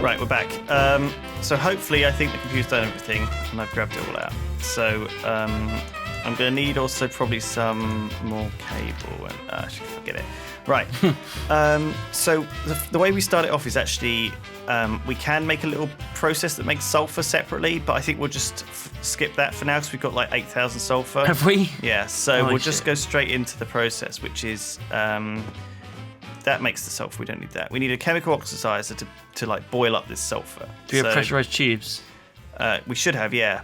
Right, we're back. So hopefully I think the computer's done everything and I've grabbed it all out. So I'm going to need also probably some more cable. And actually, forget it. Right. So the way we start it off is actually we can make a little process that makes sulfur separately, but I think we'll just skip that for now because we've got like 8,000 sulfur. Have we? Yeah, so Holy we'll just shit. go straight into the process, which is that makes the sulfur. We don't need that. We need a chemical oxidizer to like boil up this sulfur. Do we have pressurized tubes? We should have, yeah.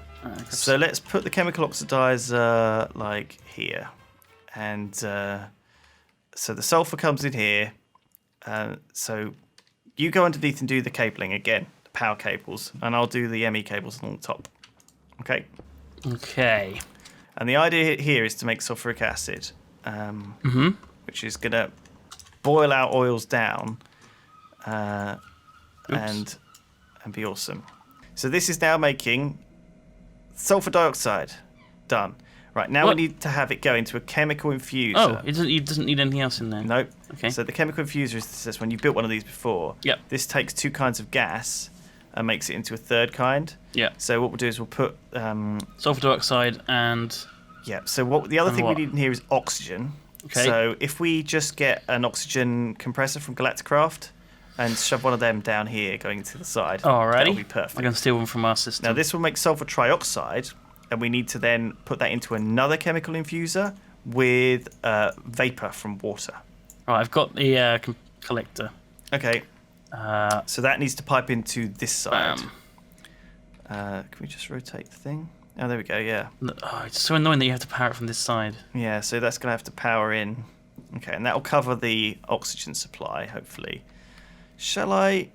So let's put the chemical oxidizer like here, and so the sulfur comes in here. So you go underneath and do the cabling again, the power cables, and I'll do the ME cables along the top. Okay. Okay. And the idea here is to make sulfuric acid, which is gonna boil our oils down, and be awesome. So this is now making sulfur dioxide. Done. Right, now What? we need to have it go into a chemical infuser. Oh, it doesn't need anything else in there. Nope. Okay. So the chemical infuser is this one. You built one of these before. Yep. This takes two kinds of gas and makes it into a third kind. Yeah. So what we'll do is we'll put Sulfur dioxide and yeah. So what the other And thing what? we need in here is oxygen. Okay. So if we just get an oxygen compressor from Galacticraft and shove one of them down here going to the side, alrighty. that'll be perfect. I can steal one from our system. Now this will make sulfur trioxide, and we need to then put that into another chemical infuser with vapor from water. Right, I've got the collector. Okay. So that needs to pipe into this side. Bam. Can we just rotate the thing? Oh, there we go, yeah. Oh, it's so annoying that you have to power it from this side. Yeah, so that's going to have to power in. Okay, and that will cover the oxygen supply, hopefully. Shall I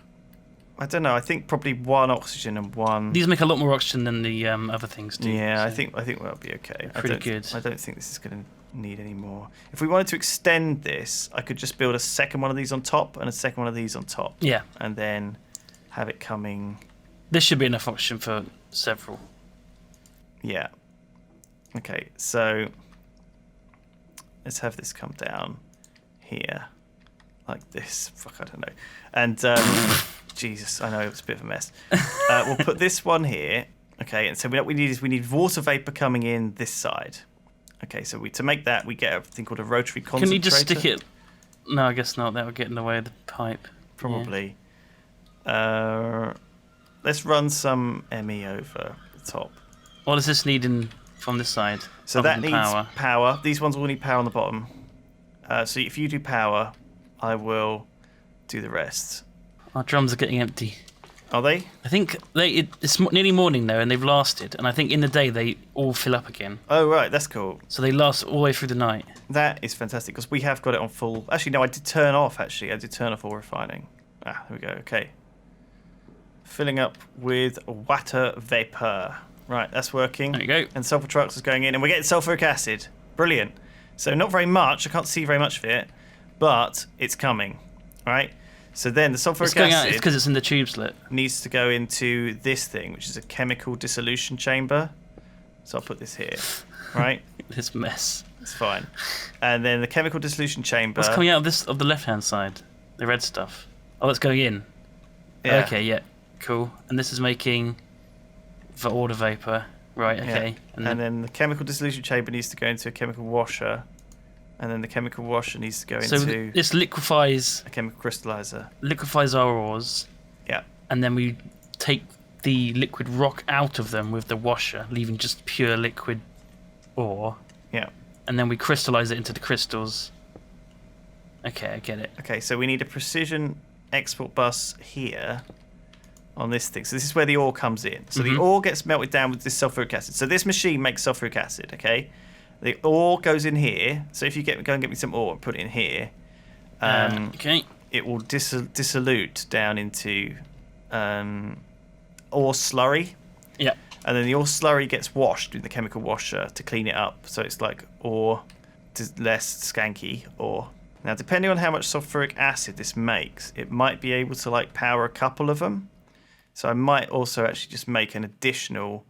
don't know, I think probably one oxygen and one... These make a lot more oxygen than the other things do. Yeah, so. I think that'll be okay. Pretty good. I don't think this is going to need any more. If we wanted to extend this, I could just build a second one of these on top and a second one of these on top. Yeah. And then have it coming... This should be enough oxygen for several. Yeah. Okay, so let's have this come down here like this. Fuck, I don't know. And Jesus, I know it was a bit of a mess. We'll put this one here. Okay, and so what we need is water vapor coming in this side. Okay, so to make that we get a thing called a rotary concentrator. Can you just stick it? No, I guess not. That would get in the way of the pipe. Probably. Let's run some ME over the top. What does this need from this side? So other that than needs power. These ones will need power on the bottom. So if you do power, I will do the rest. Our drums are getting empty. Are they? I think it's nearly morning though, and they've lasted. And I think in the day they all fill up again. Oh, right, that's cool. So they last all the way through the night. That is fantastic, because we have got it on full... Actually, no, I did turn off all refining. Ah, there we go, okay. Filling up with water vapor. Right, that's working. There you go. And sulfur trioxide is going in, and we're getting sulfuric acid. Brilliant. So not very much, I can't see very much of it, but it's coming, right? So then the sulfuric It's going acid... out. It's because it's in the tube slit. needs to go into this thing, which is a chemical dissolution chamber. So I'll put this here, right? This mess. It's fine. And then the chemical dissolution chamber... What's coming out of the left-hand side? The red stuff. Oh, that's going in. Yeah. Okay, yeah, cool. And this is making the order vapor, right? Okay. Yeah. And then the chemical dissolution chamber needs to go into a chemical washer, and then the chemical washer needs to go so into this liquefies a chemical crystallizer. our ores. Yeah. And then we take the liquid rock out of them with the washer, leaving just pure liquid ore. Yeah. And then we crystallize it into the crystals. Okay, I get it. Okay, so we need a precision export bus here on this thing. So this is where the ore comes in. So the ore gets melted down with this sulfuric acid. So this machine makes sulfuric acid, okay? The ore goes in here. So if you go and get me some ore and put it in here, Okay. it will dissolute down into ore slurry. Yeah. And then the ore slurry gets washed in the chemical washer to clean it up. So it's like ore, less skanky ore. Now, depending on how much sulfuric acid this makes, it might be able to like power a couple of them. So I might also actually just make an additional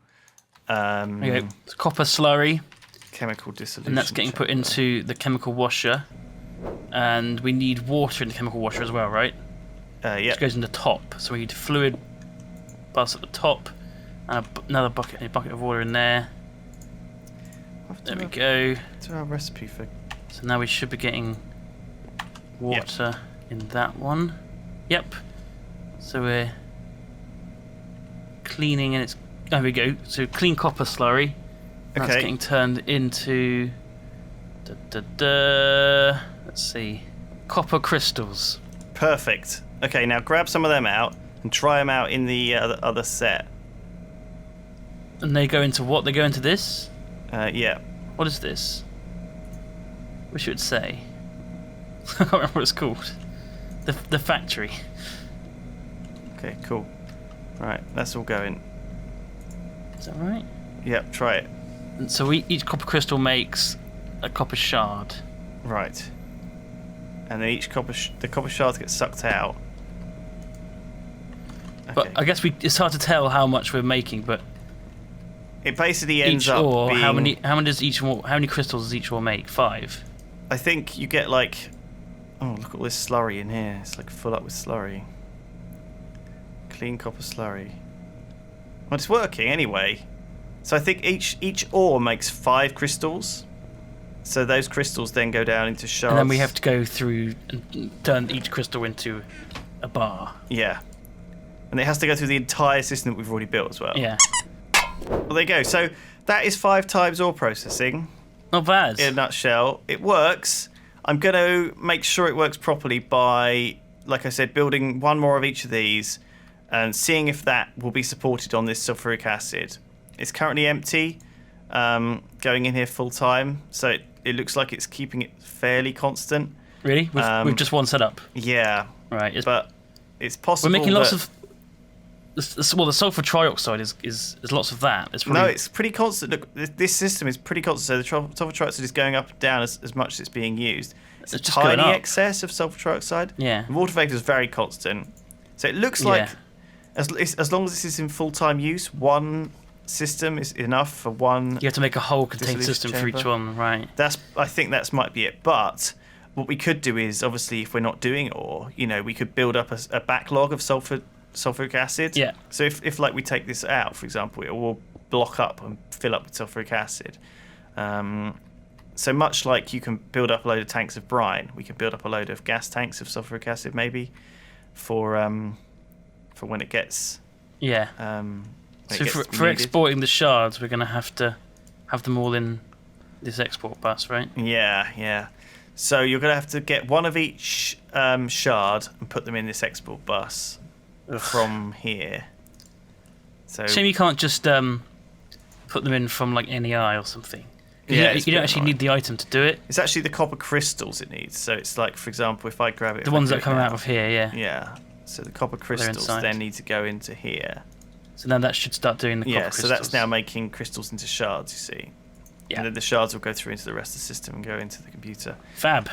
Okay. It's copper slurry, chemical dissolution. and that's getting put into the chemical washer. And we need water in the chemical washer as well, right? Yeah. which goes in the top. So we need a fluid bus at the top, and another bucket of water in there. There we go. To our recipe for. So now we should be getting water in that one. Yep. So we're cleaning, and it's there we go. So clean copper slurry. That's getting turned into. Let's see, copper crystals. Perfect. Okay, now grab some of them out and try them out in the other set. And they go into what? They go into this? Yeah. What is this? Wish it would say. I can't remember what it's called. The factory. Okay, cool. Right, that's all going. Is that right? Yep, try it. And so each copper crystal makes a copper shard. Right. And then each the copper shards get sucked out. Okay. But I guess it's hard to tell how much we're making, but it basically ends each up ore, being... how many crystals does each ore make? 5. I think you get like... Oh, look at all this slurry in here. It's like full up with slurry. Clean copper slurry. Well, it's working anyway. So I think each ore makes 5 crystals. So those crystals then go down into shards. And then we have to go through and turn each crystal into a bar. Yeah. And it has to go through the entire system that we've already built as well. Yeah. Well, there you go. So that is 5 times ore processing. Not bad. In a nutshell. It works. I'm going to make sure it works properly by, like I said, building one more of each of these and seeing if that will be supported on this sulfuric acid. It's currently empty, going in here full time, so it looks like it's keeping it fairly constant. Really? With just one setup? Yeah. Right. But it's possible we're making lots of... Well, the sulfur trioxide is lots of that. It's probably... No, it's pretty constant. Look, this system is pretty constant. So the sulfur trioxide is going up and down as much as it's being used. It's a just tiny excess of sulfur trioxide. Yeah. The water vapor is very constant. So it looks like, as long as this is in full-time use, one system is enough for one... You have to make a whole contained system chamber. for each one, right. I think that might be it. But what we could do is, obviously, if we're not doing ore, we could build up a backlog of sulfuric acid. Yeah. So if like we take this out, for example, it will block up and fill up with sulfuric acid. So much like you can build up a load of tanks of brine, we can build up a load of gas tanks of sulfuric acid maybe for when it gets so for exporting the shards, we're going to have them all in this export bus, right? Yeah. So you're going to have to get one of each shard and put them in this export bus. From here. So shame you can't just put them in from like NEI or something. Yeah, you don't actually need the item to do it. It's actually the copper crystals it needs. So it's like, for example, if I grab it, the ones that come out of here, yeah. So the copper crystals then need to go into here. So now that should start doing the copper crystals. So that's now making crystals into shards. You see. Yeah. And then the shards will go through into the rest of the system and go into the computer. Fab.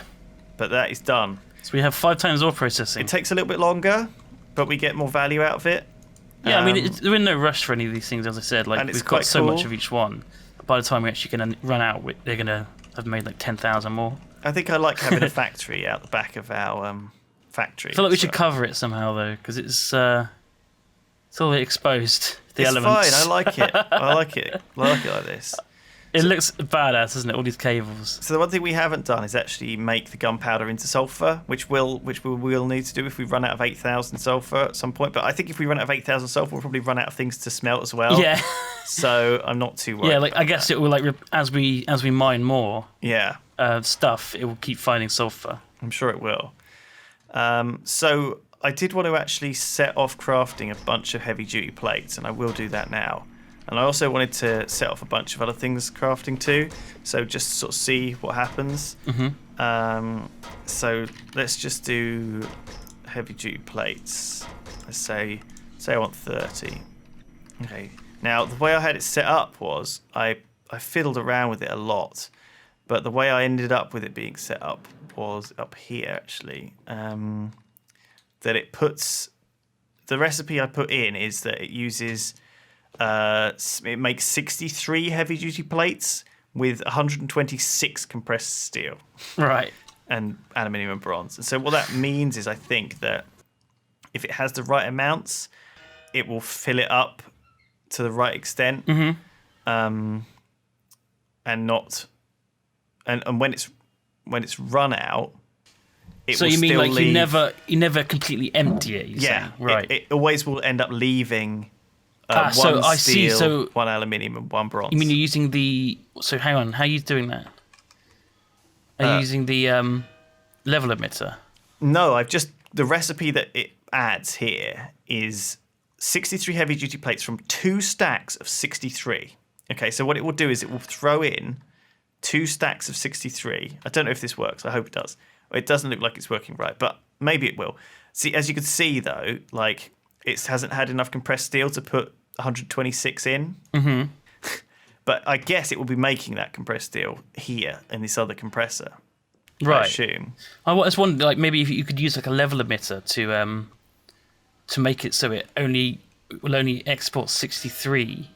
But that is done. So we have 5 times ore processing. It takes a little bit longer, but we get more value out of it. Yeah, I mean, we're in no rush for any of these things, as I said. Like, we've got so much of each one. By the time we're actually going to run out, they're going to have made like 10,000 more. I think I like having a factory out the back of our factory. I feel like we should cover it somehow, though, because it's all exposed. The it's elements. Fine. I like it. I like it like this. It looks badass, doesn't it? All these cables. So the one thing we haven't done is actually make the gunpowder into sulfur, which we will need to do if we run out of 8,000 sulfur at some point. But I think if we run out of 8,000 sulfur, we'll probably run out of things to smelt as well. Yeah. So I'm not too worried. Yeah, like I guess it will as we mine more. Yeah. Stuff, it will keep finding sulfur. I'm sure it will. So I did want to actually set off crafting a bunch of heavy duty plates, and I will do that now. And I also wanted to set off a bunch of other things crafting too, so just to sort of see what happens. Mm-hmm. So let's just do heavy duty plates. Let's say I want 30. Okay. Now the way I had it set up was I fiddled around with it a lot, but the way I ended up with it being set up was up here actually. That it puts the recipe I put in is that it uses. It makes 63 heavy-duty plates with 126 compressed steel. Right. And aluminium and bronze. And so what that means is I think that if it has the right amounts, it will fill it up to the right extent. And not, and when it's run out, so you mean like you never completely empty it? You're saying? Right. It always will end up leaving one so I steel, see. So one aluminium, and one bronze. you mean you're using the? So hang on, how are you doing that? Are you using the level emitter? No, the recipe that it adds here is 63 heavy duty plates from 2 stacks of 63. Okay, so what it will do is it will throw in 2 stacks of 63. I don't know if this works. I hope it does. It doesn't look like it's working right, but maybe it will. See, as you can see though, like it hasn't had enough compressed steel to put 126 in. But I guess it will be making that compressed steel here in this other compressor. Right. I assume. I just wondered, like maybe if you could use like a level emitter to make it so it will only export 63,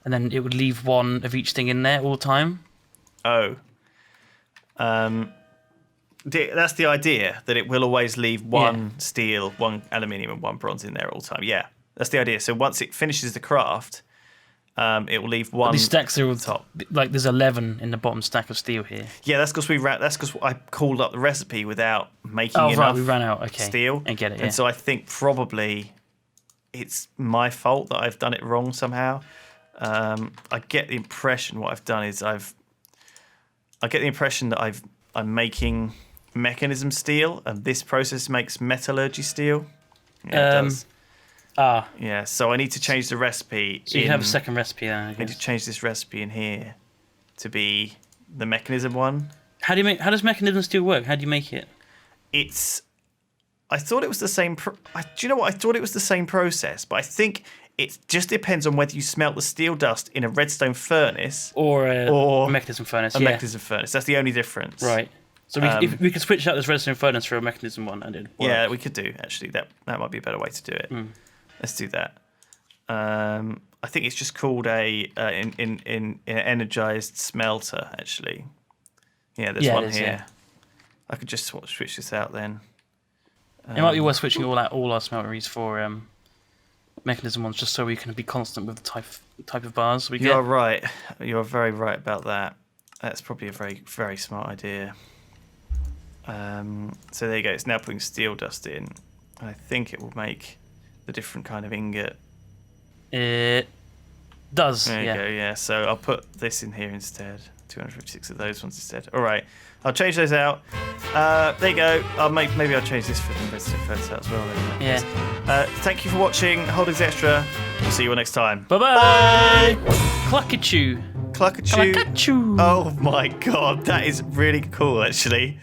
and then it would leave one of each thing in there all the time. Oh. That's the idea, that it will always leave one steel, one aluminium, and one bronze in there all the time. Yeah, that's the idea. So once it finishes the craft, it will leave one. These stacks are all top. Like there's 11 in the bottom stack of steel here. Yeah, that's because I called up the recipe without making enough. Right, we ran out. Okay, steel. I get it. Yeah. And so I think probably it's my fault that I've done it wrong somehow. I get the impression what I've done is I get the impression that I'm making mechanism steel, and this process makes metallurgy steel. Yeah, it does. Yeah, so I need to change the recipe. So you have a second recipe then, I guess. I need to change this recipe in here to be the mechanism one. How does mechanism steel work? How do you make it? I thought it was the same. Do you know what? I thought it was the same process, but I think it just depends on whether you smelt the steel dust in a redstone furnace or a mechanism furnace. Mechanism furnace. That's the only difference. Right. So if we could switch out this redstone furnace for a mechanism one, and it work. Yeah, we could do actually. That might be a better way to do it. Let's do that. I think it's just called an energized smelter. Actually, yeah, there's one here. Yeah. I could just switch this out then. It might be worth switching all our smelteries for mechanism ones, just so we can be constant with the type of bars we get. You're right. You're very right about that. That's probably a very, very smart idea. So there you go. It's now putting steel dust in. I think it will make the different kind of ingot. It does. There you go. Yeah. So I'll put this in here instead. 256 of those ones instead. All right. I'll change those out. There you go. Maybe I'll change this for the redstone furnace out as well. Then, yeah. Thank you for watching Holdings Extra. We'll see you all next time. Bye-bye. Cluckachoo. Cluckachoo. Oh my god, that is really cool actually.